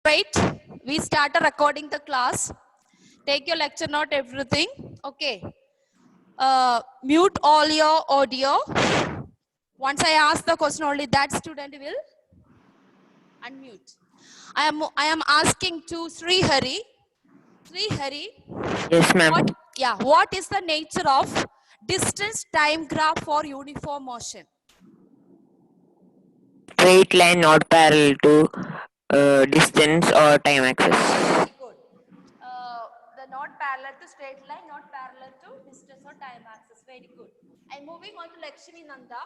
Right, we started recording the class. Take your lecture note, everything. Okay. Mute all your audio. Once I ask the question, only that student will unmute. I am asking to Sri Hari. Sri Hari. Yes, ma'am. What is the nature of distance time graph for uniform motion? Straight line not parallel to distance or time axis. Very good. The not parallel to straight line, not parallel to distance or time axis. Very good. And moving on to Lakshmi Nanda.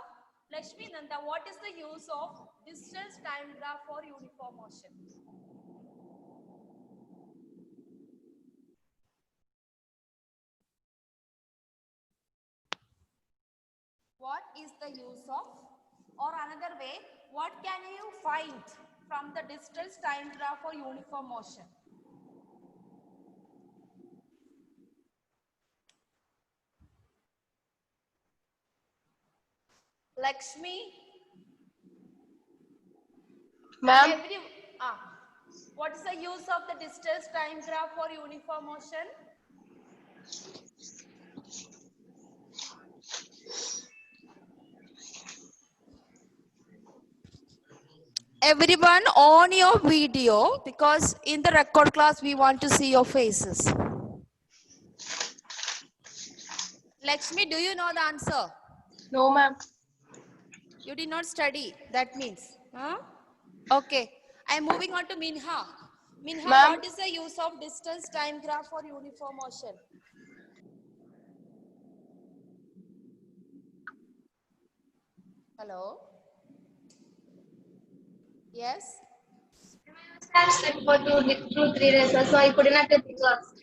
Lakshmi Nanda, what is the use of distance time graph for uniform motion? What is the use of, or another way, what can you find from the distance time graph for uniform motion? Lakshmi? Ma'am? What is the use of the distance time graph for uniform motion? Everyone on your video, because in the record class we want to see your faces. Lakshmi, do you know the answer? No, ma'am. You did not study, that means. Huh? Okay. I am moving on to Minha. Minha, what is the use of distance time graph for uniform motion? Hello? Yes? I slept for two, 3 days, so I couldn't attend the class.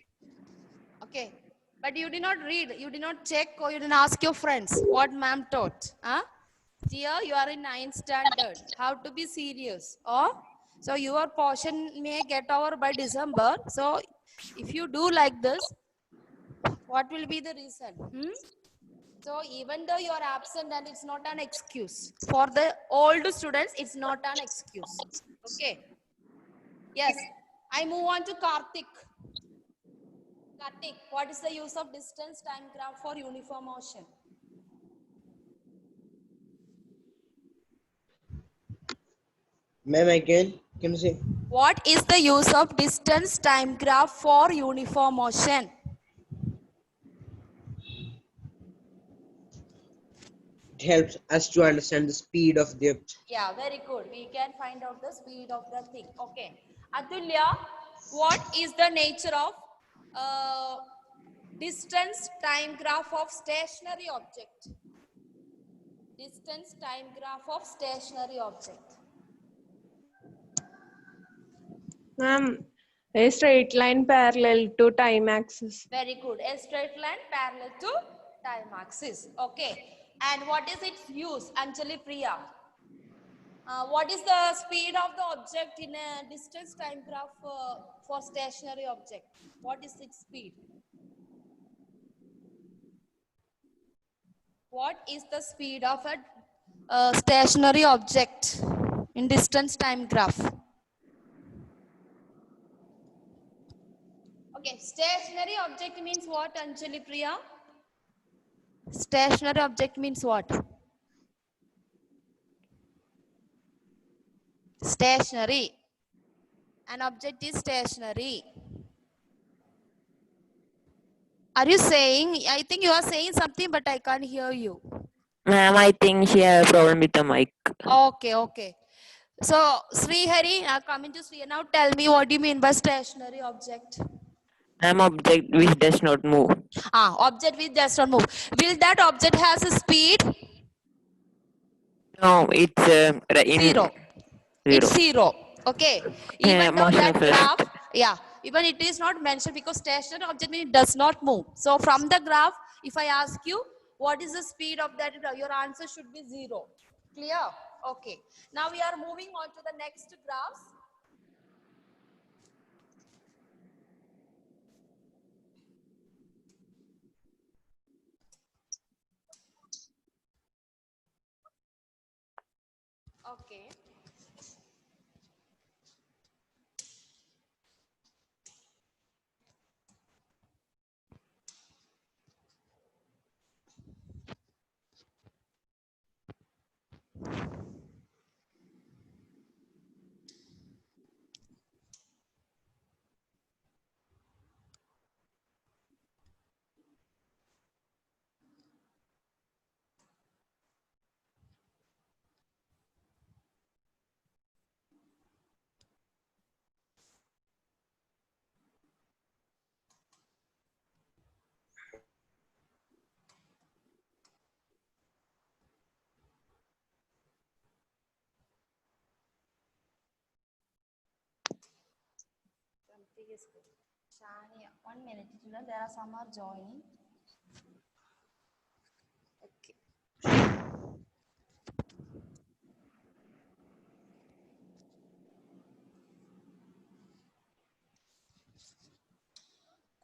Okay. But you did not read, you did not check, or you didn't ask your friends what ma'am taught. Huh? Dear, you are in 9th standard. How to be serious? So your portion may get over by December. So if you do like this, what will be the reason? So even though you are absent, and it's not an excuse. For the old students, it's not an excuse. Okay. Yes. I move on to Karthik. Karthik, what is the use of distance time graph for uniform motion? Ma'am, again, can you say? What is the use of distance time graph for uniform motion? It helps us to understand the speed of the object. Yeah, very good. We can find out the speed of the thing. Okay. Atulya, what is the nature of distance time graph of stationary object? Distance time graph of stationary object. Ma'am, a straight line parallel to time axis. Very good. A straight line parallel to time axis. Okay. And what is its use, Anjali Priya? What is the speed of the object in a distance time graph for stationary object? What is its speed? What is the speed of a stationary object in distance time graph? Okay, stationary object means what, Anjali Priya? Stationary object means what? Stationary. An object is stationary. Are you saying? I think you are saying something, but I can't hear you. Ma'am, I think she has a problem with the mic. Okay. So, Srihari, now coming to Srihari, now tell me what do you mean by stationary object? Ma'am, object which does not move. Object which does not move. Will that object has a speed? No, it's Zero. It's zero. Okay. Even though that graph, even it is not mentioned because stationary object means it does not move. So from the graph, if I ask you what is the speed of that, your answer should be zero. Clear? Okay. Now we are moving on to the next graphs. Okay. Shania, 1 minute. Children, there are some are joining. Okay.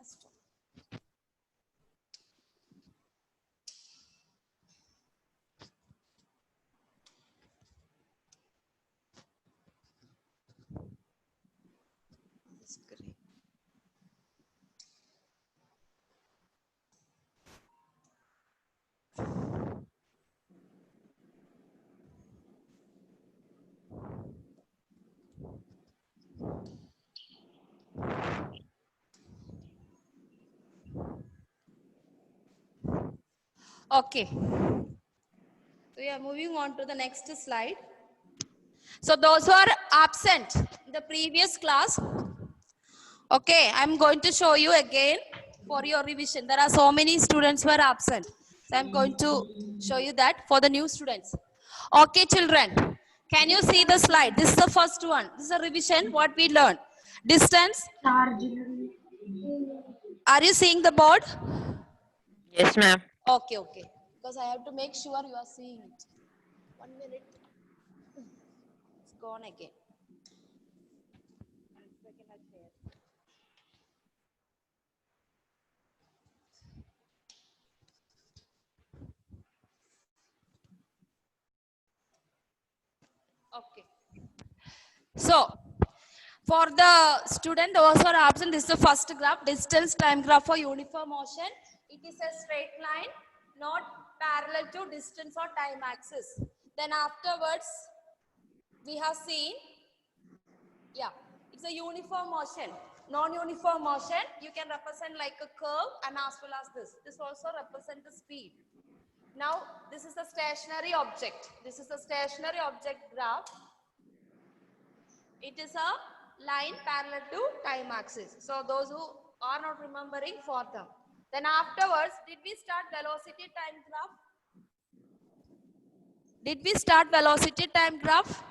Stop. That's great. Okay. So we are moving on to the next slide. So those who are absent in the previous class, okay, I'm going to show you again for your revision. There are so many students who are absent. So I'm going to show you that for the new students. Okay, children, can you see the slide? This is the first one. This is a revision, what we learned. Distance. Are you seeing the board? Yes, ma'am. Okay, okay. Because I have to make sure you are seeing it. 1 minute. It's gone again. Okay. So, for the student those who are absent, this is the first graph, distance time graph for uniform motion. It is a straight line, not parallel to distance or time axis. Then afterwards, we have seen, yeah, it's a uniform motion. Non-uniform motion, you can represent like a curve and as well as this. This also represents the speed. Now, this is a stationary object. This is a stationary object graph. It is a line parallel to time axis. So those who are not remembering, for them. Then afterwards, did we start velocity time graph? Did we start velocity time graph?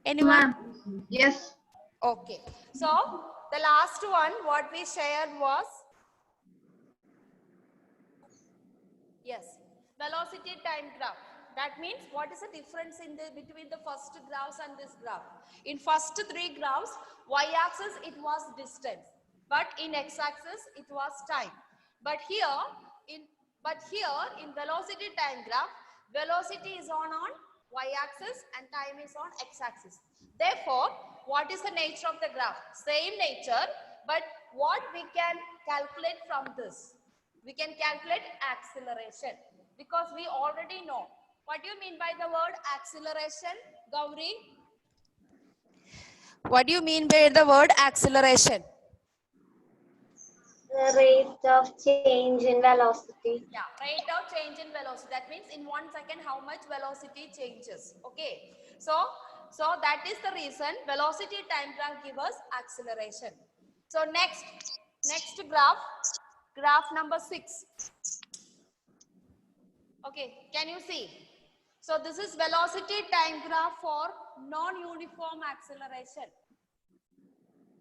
Anyone? Yes. Okay. So the last one, what we shared was, yes, velocity time graph. That means what is the difference in between the first graphs and this graph? In first three graphs, y-axis it was distance, but in x-axis it was time. But here in velocity time graph, velocity is on y-axis and time is on x-axis. Therefore, what is the nature of the graph? Same nature, but what we can calculate from this? We can calculate acceleration because we already know. What do you mean by the word acceleration, Gauri? What do you mean by the word acceleration? The rate of change in velocity. Yeah, rate of change in velocity. That means in 1 second how much velocity changes. Okay. So that is the reason velocity time graph gives us acceleration. So next graph number 6. Okay, can you see? So this is velocity time graph for non-uniform acceleration.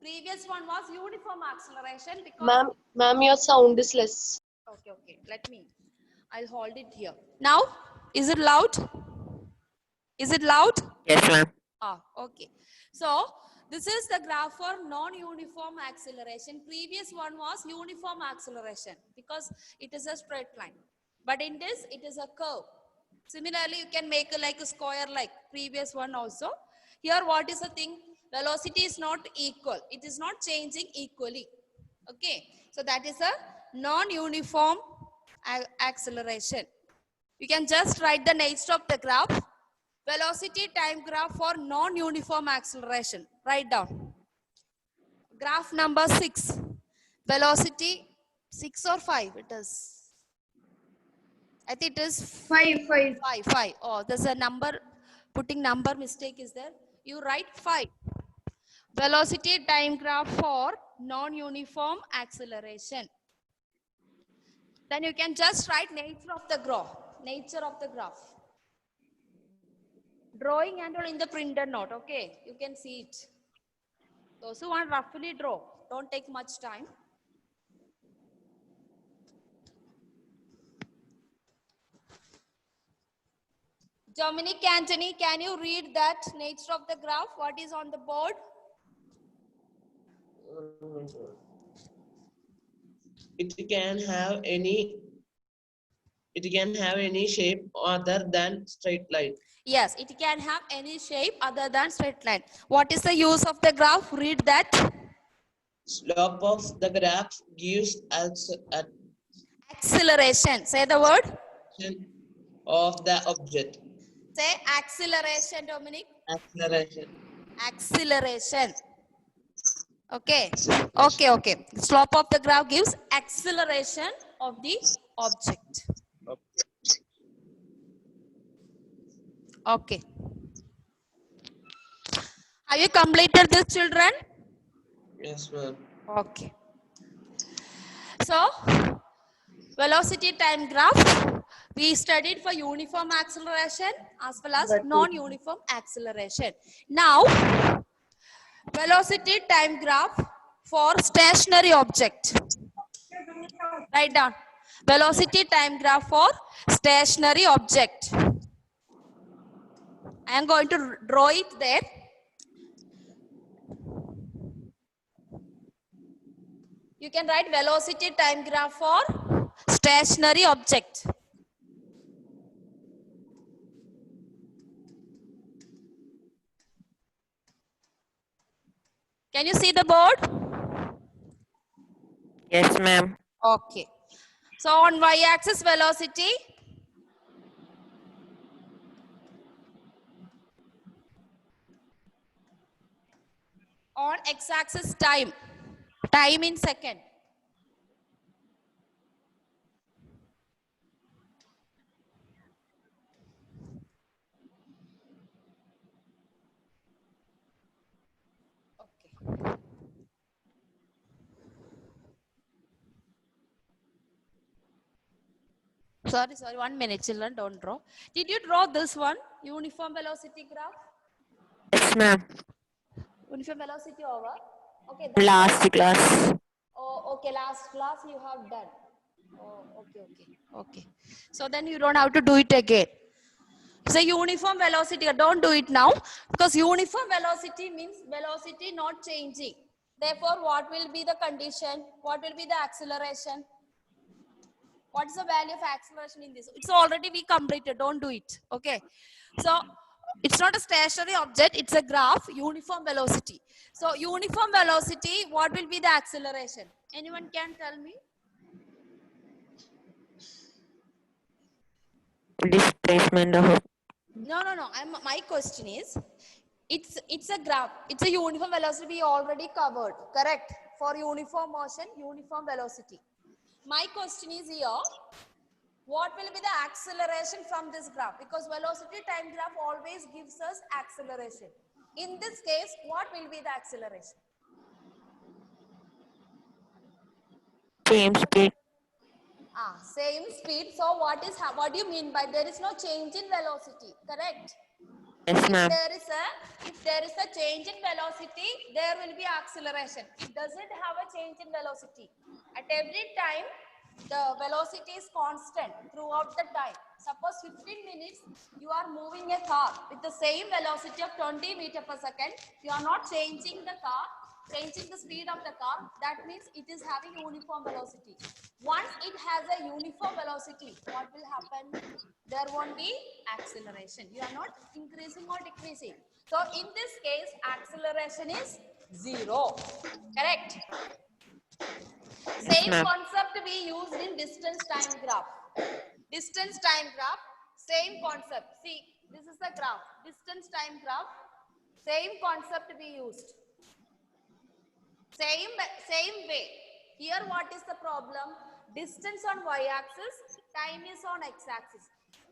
Previous one was uniform acceleration because... Ma'am, your sound is less. Okay, I'll hold it here. Now, is it loud? Is it loud? Yes, ma'am. Okay. So, this is the graph for non-uniform acceleration. Previous one was uniform acceleration because it is a straight line. But in this, it is a curve. Similarly, you can make like a square like previous one also. Here, what is the thing? Velocity is not equal. It is not changing equally. Okay. So, that is a non-uniform acceleration. You can just write the nature of the graph. Velocity time graph for non-uniform acceleration. Write down. Graph number 6. Velocity 6 or 5 it is. I think it is 5. 5. Oh, there's a number, putting number mistake is there. You write 5. Velocity time graph for non-uniform acceleration. Then you can just write nature of the graph. Nature of the graph. Drawing and all in the printed note, okay? You can see it. Those who want roughly draw, don't take much time. Dominic Anthony, can you read that nature of the graph? What is on the board? It can have any shape other than straight line. Yes, it can have any shape other than straight line. What is the use of the graph? Read that. Slope of the graph gives us Acceleration. Say the word. of the object. Say acceleration, Dominic. Acceleration. Acceleration. Okay. Okay. Slope of the graph gives acceleration of the object. Okay. Have you completed this, children? Yes, ma'am. Okay. So, velocity time graph, we studied for uniform acceleration as well as non-uniform acceleration. Now, velocity time graph for stationary object. Write down. Velocity time graph for stationary object. I am going to draw it there. You can write velocity time graph for stationary object. Can you see the board? Yes, ma'am. Okay. So on y-axis velocity. On x-axis time. Time in second. Okay. Sorry, 1 minute, children, don't draw. Did you draw this one? Uniform velocity graph? Yes, ma'am. Uniform velocity over? Okay, that Last class. Oh, okay, last class you have done. Oh, okay. So then you don't have to do it again. So uniform velocity, don't do it now because uniform velocity means velocity not changing. Therefore, what will be the condition? What will be the acceleration? What is the value of acceleration in this? It's already we completed. Don't do it. Okay. So it's not a stationary object. It's a graph. Uniform velocity. So uniform velocity. What will be the acceleration? Anyone can tell me? Displacement of No. My question is, it's a graph. It's a uniform velocity we already covered. Correct. For uniform motion, uniform velocity. My question is here. What will be the acceleration from this graph? Because velocity time graph always gives us acceleration. In this case, what will be the acceleration? same speed. Same speed. So what do you mean by there is no change in velocity? Correct. Yes, If ma'am. there is a change in velocity, there will be acceleration. It doesn't have a change in velocity. At every time, the velocity is constant throughout the time. Suppose 15 minutes, you are moving a car with the same velocity of 20 meters per second. You are not changing the car, changing the speed of the car. That means it is having uniform velocity. Once it has a uniform velocity, what will happen? There won't be acceleration. You are not increasing or decreasing. So in this case, acceleration is 0. Correct? Yes, Same ma'am. concept we used in distance time graph. Distance time graph, same concept. See, this is the graph. Distance time graph, same concept we used. Same way. Here what is the problem? Distance on y-axis, time is on x-axis.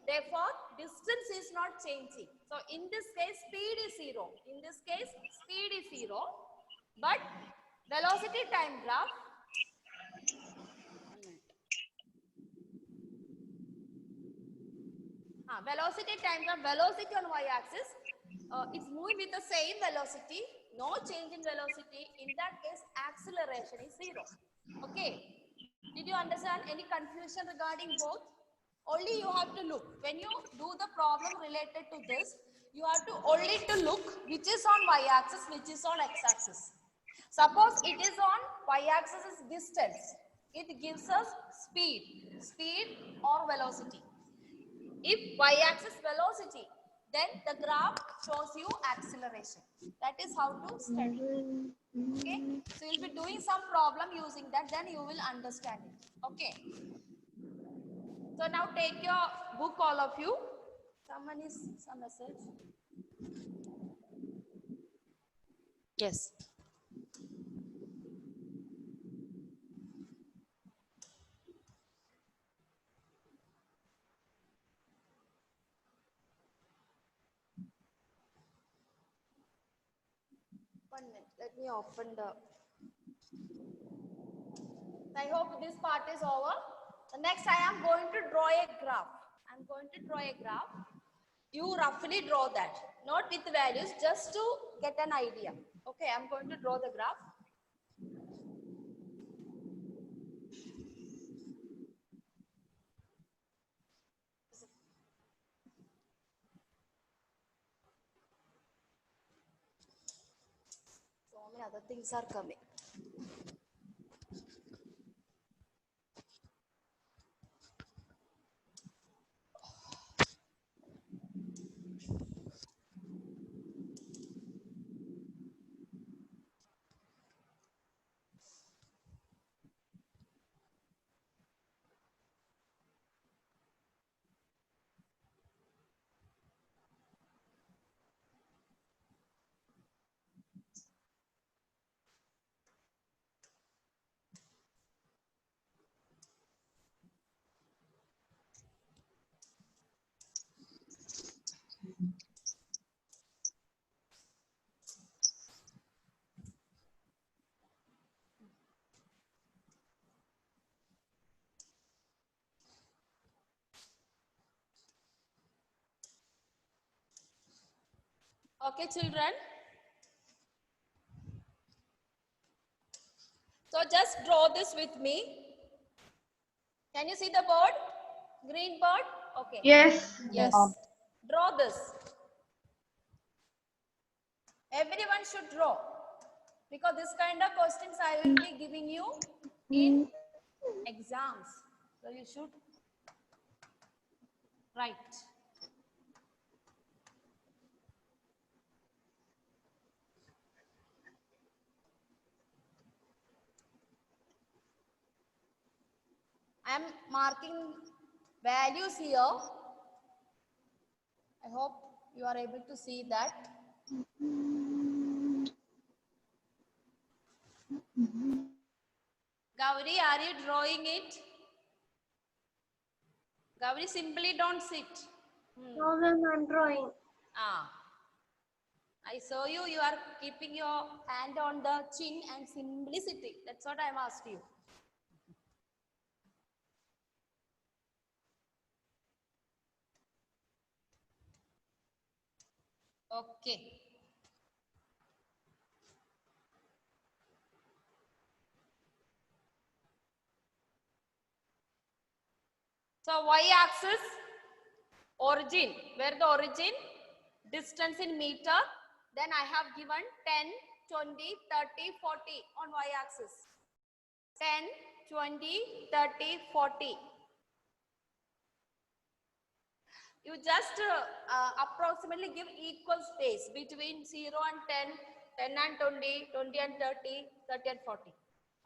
Therefore, distance is not changing. So in this case, speed is 0. In this case, speed is 0. But velocity time graph, velocity time graph, velocity on y-axis, it's moving with the same velocity. no change in velocity, in that case acceleration is 0. Okay, did you understand any confusion regarding both? Only you have to look when you do the problem related to this, you have to only to look which is on y-axis, which is on x-axis. Suppose it is on y-axis is distance, it gives us speed or velocity. If y-axis velocity, then the graph shows you acceleration. That is how to study. Okay, so you'll be doing some problem using that, then you will understand it. Okay, so now take your book, all of you. Someone is some message. Yes. One minute, let me open the. I hope this part is over. The next I am going to draw a graph. I'm going to draw a graph. You roughly draw that, not with values, just to get an idea. Okay, I'm going to draw the graph. So many other things are coming. Okay, children. So just draw this with me. Can you see the bird? Green bird? Okay. Yes. Yes. Draw this. Everyone should draw. Because this kind of questions I will be giving you in exams. So you should write. I am marking values here. I hope you are able to see that. Gauri, are you drawing it? Gauri, simply don't sit. No, ma'am, I'm drawing. Ah. I saw you, you are keeping your hand on the chin and simply sitting. That's what I am asking you. Okay. So y-axis, origin, where the origin, distance in meter, then I have given 10, 20, 30, 40 on y-axis. 10, 20, 30, 40. You just approximately give equal space between 0 and 10, 10 and 20, 20 and 30, 30 and 40.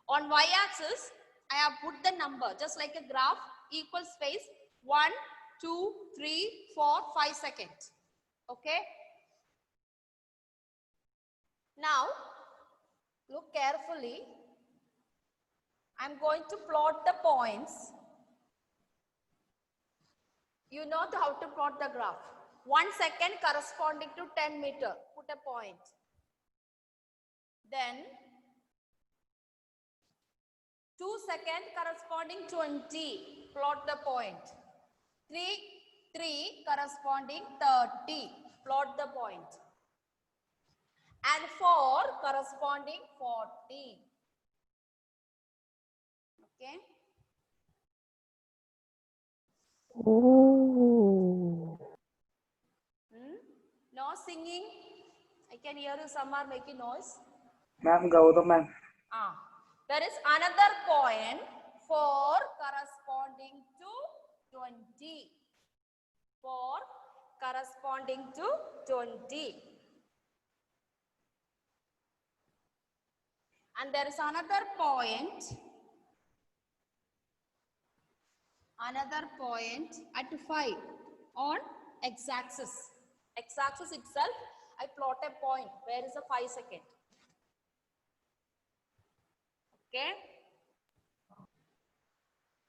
On y-axis, I have put the number just like a graph, equal space 1, 2, 3, 4, 5 seconds. Okay. Now, look carefully. I'm going to plot the points. You know how to plot the graph. 1 second corresponding to 10 meter. Put a point. Then 2 seconds corresponding 20. Plot the point. 3 corresponding 30. Plot the point. and 4 corresponding 40. Okay. No singing. I can hear you. Some are making noise. Ma'am, Gautam ma'am. There is another coin 4 corresponding to 20. 4 corresponding to 20. And there is another point at 5 on x-axis. X-axis itself, I plot a point where is a 5 second. Okay.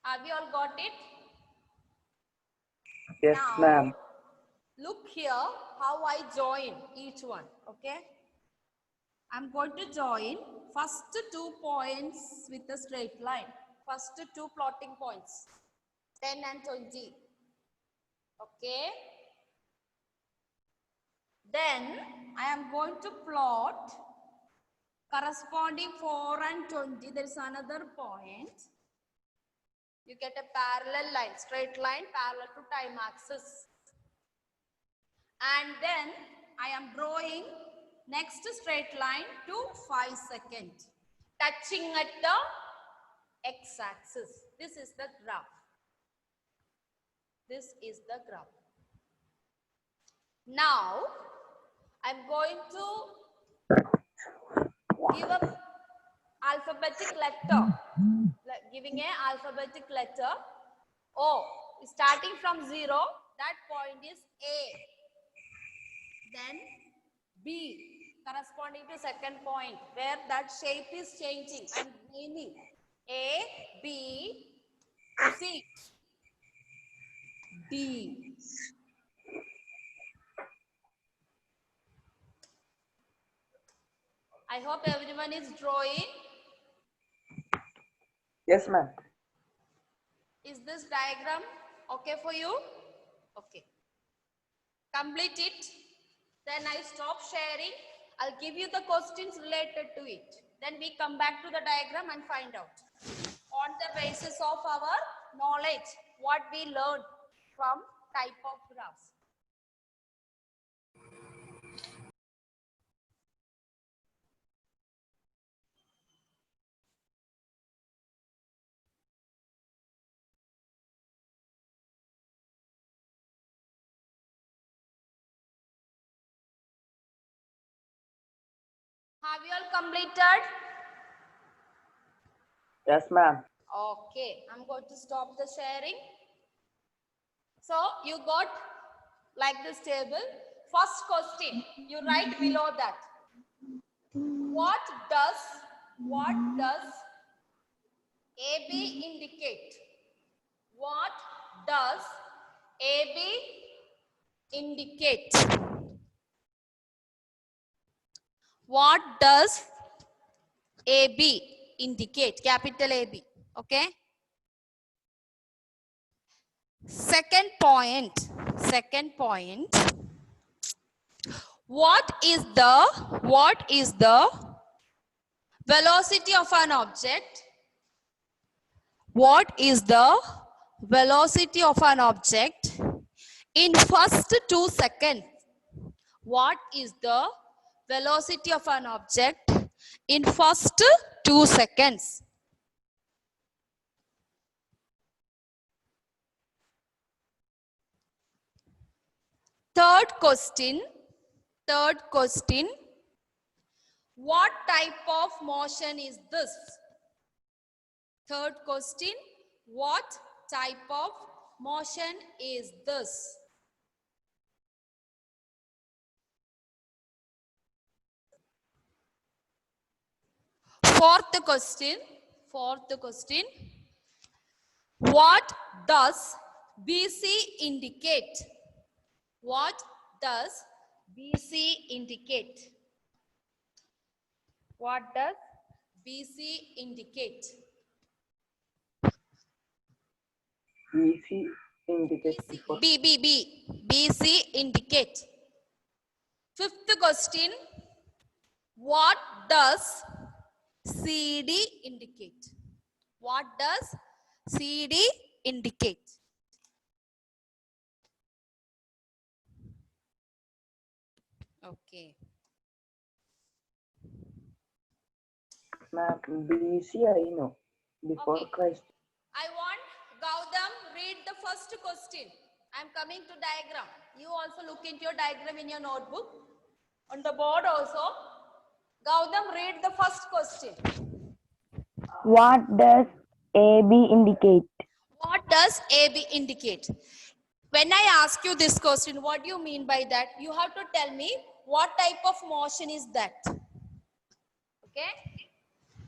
Have you all got it? Yes, Now, ma'am. look here how I join each one. Okay. I'm going to join first 2 points with a straight line. First 2 plotting points, 10 and 20. Okay. Then I am going to plot corresponding 4 and 20. There is another point. You get a parallel line, straight line parallel to time axis. And then I am drawing next straight line to 5 seconds, touching at the x-axis. This is the graph. This is the graph. Now, I'm going to give a alphabetic letter, giving a alphabetic letter O. Starting from 0, that point is A. Then B, corresponding to second point, where that shape is changing and meaning A, B, C, D. I hope everyone is drawing. Yes, ma'am. Is this diagram okay for you? Okay. Complete it. Then I stop sharing. I'll give you the questions related to it. Then we come back to the diagram and find out. On the basis of our knowledge, what we learned from type of graphs. Have you all completed? Yes, ma'am. Okay, I'm going to stop the sharing. So you got like this table. First question, you write below that. What does AB indicate? What does AB indicate? What does AB indicate? Capital AB. Okay. Second point. What is the velocity of an object? What is the velocity of an object in first 2 seconds? What is the velocity of an object in first 2 seconds? Third question. What type of motion is this? Third question. What type of motion is this? Fourth question. What does BC indicate? What does BC indicate? What does BC indicate? BC indicates before. BC indicate. Fifth question. What does CD indicate? What does CD indicate? Okay. Ma'am, BC I know. Before Okay. Christ. I want Gautam read the first question. I'm coming to diagram. You also look into your diagram in your notebook. On the board also. Gautam read the first question. What does AB indicate? What does AB indicate? When I ask you this question, what do you mean by that? You have to tell me what type of motion is that. Okay?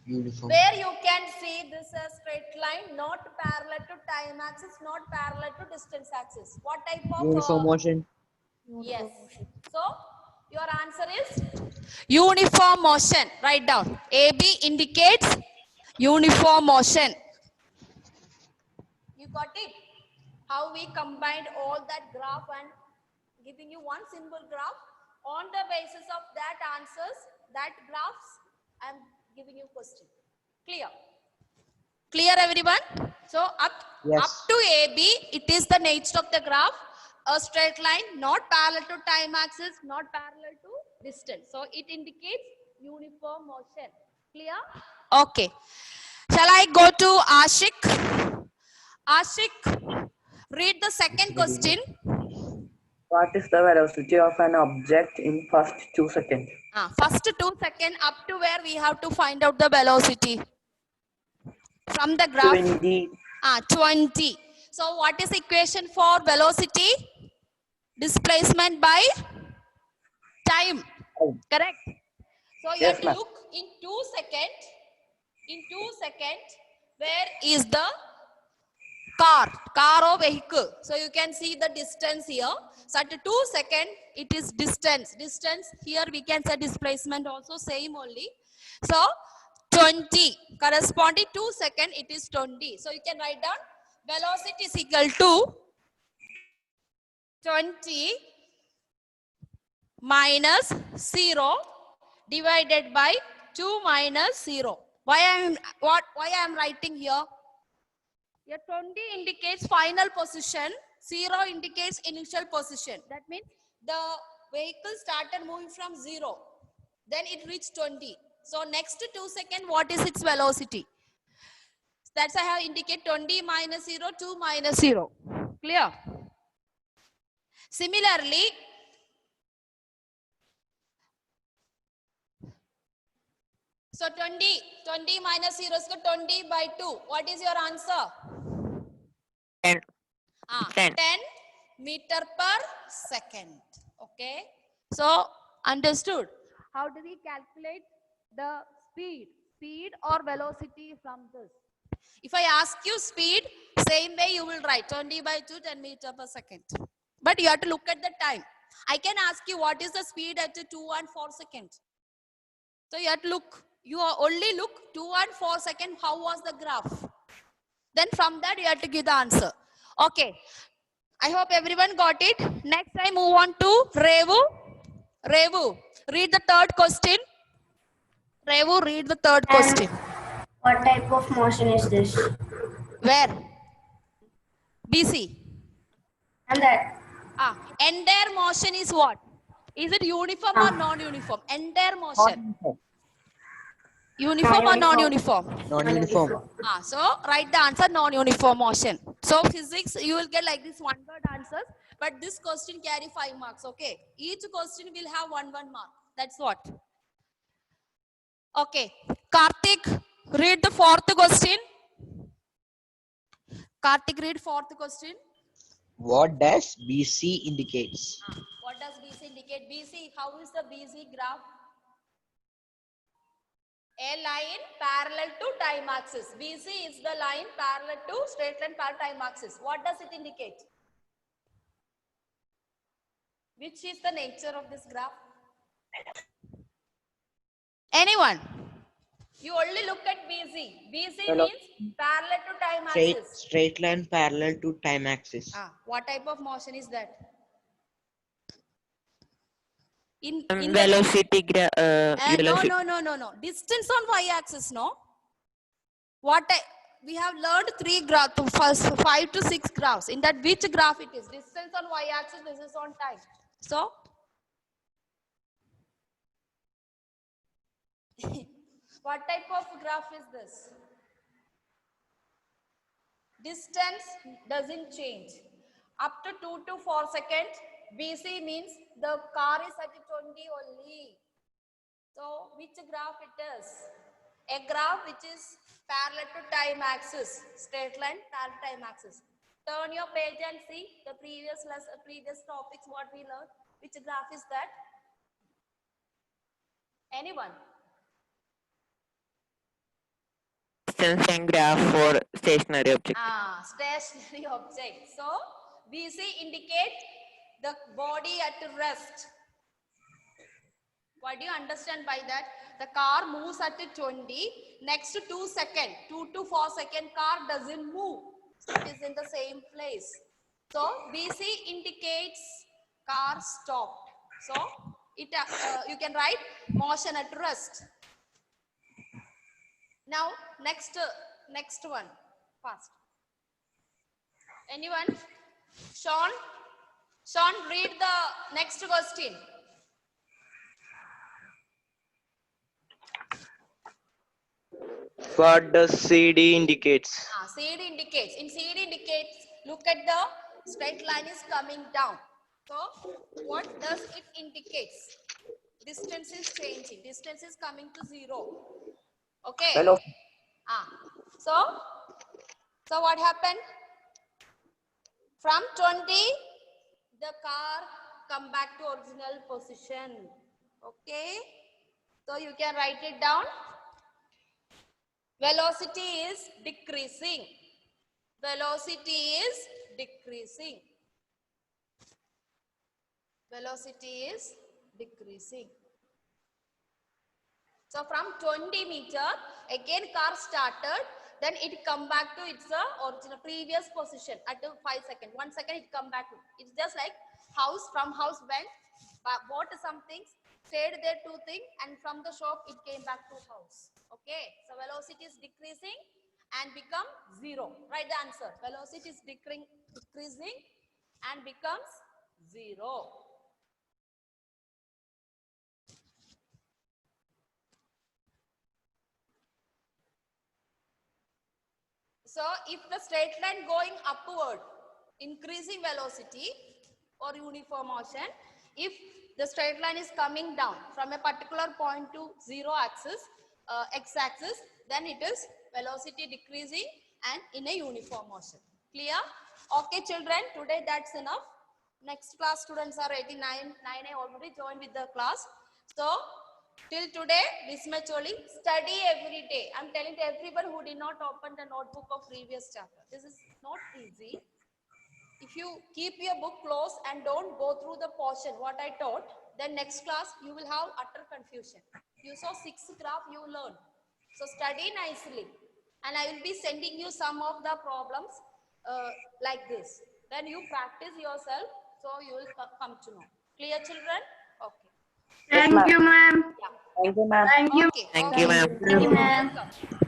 Uniform. Where you can see this is straight line, not parallel to time axis, not parallel to distance axis. What type of Uniform motion. yes. So your answer is uniform motion. Write down. AB indicates uniform motion. You got it? How we combined all that graph and giving you one simple graph. On the basis of that answers, that graphs, I am giving you question. Clear? Clear everyone? So up Yes. to AB, it is the nature of the graph. A straight line, not parallel to time axis, not parallel to distance. So it indicates uniform motion. Clear? Okay. Shall I go to Ashik? Ashik, read the second question. What is the velocity of an object in first 2 seconds? First 2 seconds up to where we have to find out the velocity. From the graph. 20. 20. So what is the equation for velocity? Displacement by time. Correct. So you Yes, have to ma'am. look in 2 seconds. In 2 seconds, where is the car or vehicle? So you can see the distance here. So at 2 seconds, it is distance. Distance here we can say displacement also same only. So 20 corresponding 2 seconds, it is 20. So you can write down velocity is equal to 20 minus 0 divided by 2 minus 0. Why I am writing here? Here 20 indicates final position, 0 indicates initial position. That means the vehicle started moving from 0. Then it reached 20. So next 2 seconds, what is its velocity? That's why I have indicate 20 minus 0, 2 minus 0. Clear? Similarly, so 20 minus 0 is 20 by 2. What is your answer? 10. 10 meter per second. Okay. So understood. How do we calculate the speed or velocity from this? If I ask you speed, same way you will write 20 by 2, 10 meter per second. But you have to look at the time. I can ask you what is the speed at 2 and 4 seconds. So you have to look. You only look 2 and 4 seconds. How was the graph? Then from that you have to give the answer. Okay. I hope everyone got it. Next I move on to Revu. Revu, read the third question. Revu, read the third question. What type of motion is this? Where? BC. And that. Entire motion is what? Is it uniform or non-uniform? Entire motion. Uniform or non-uniform? Non-uniform. So write the answer non-uniform motion. So physics, you will get like this one word answers. But this question carry 5 marks. Okay. Each question will have one mark. That's what. Okay. Karthik, read the fourth question. Karthik, read fourth question. What does BC indicates? What does BC indicate? BC, how is the BC graph? A line parallel to time axis. BC is the line parallel to straight line parallel time axis. What does it indicate? Which is the nature of this graph? Anyone? You only look at BC. BC Hello. means parallel to time axis. Straight line parallel to time axis. What type of motion is that? in the velocity no. Distance on y-axis, no. We have learned 3 graphs, first 5 to 6 graphs. In that, which graph it is? Distance on y-axis. This is on time. So, what type of graph is this? Distance doesn't change. Up to 2 to 4 seconds, BC means the car is at 20 only. So, which graph it is? A graph which is parallel to time axis, straight line, parallel time axis. Turn your page and see the previous topics what we learned. Which graph is that? Anyone? distance and graph for stationary object. Stationary object. So, BC indicate the body at rest. What do you understand by that? The car moves at 20. Next 2 seconds, 2 to 4 second, car doesn't move. It is in the same place. So, BC indicates car stopped. So, it you can write motion at rest. Now, next one, fast. Anyone? Sean, read the next question. What does CD indicates? CD indicates. In CD indicates, look at the straight line is coming down. So, what does it indicates? Distance is changing. Distance is coming to 0. Okay. Hello. So what happened? From 20, the car come back to original position. Okay. So you can write it down. Velocity is decreasing. Velocity is decreasing. Velocity is decreasing. So from 20 meter, again car started, then it come back to its original previous position at 5 seconds. 1 second it come back to. It's just like house, from house went, bought some things, stayed there 2 things, and from the shop it came back to house. Okay, so velocity is decreasing and become 0. Write the answer. Velocity is decreasing and becomes 0. So, if the straight line going upward, increasing velocity or uniform motion, if the straight line is coming down from a particular point to 0 axis, x-axis, then it is velocity decreasing and in a uniform motion. Clear? Okay, children, today that's enough. Next class students are 89, 9A already joined with the class. So, till today, this much only. Study every day. I'm telling to everyone who did not open the notebook of previous chapter. This is not easy. If you keep your book close and don't go through the portion what I taught, then next class you will have utter confusion. You saw 6 graph you learned. So study nicely. And I will be sending you some of the problems like this. Then you practice yourself, so you will come to know. Clear, children? Okay. Thank you, ma'am. Yeah. Thank you, ma'am. Okay. Thank you, ma'am. Welcome.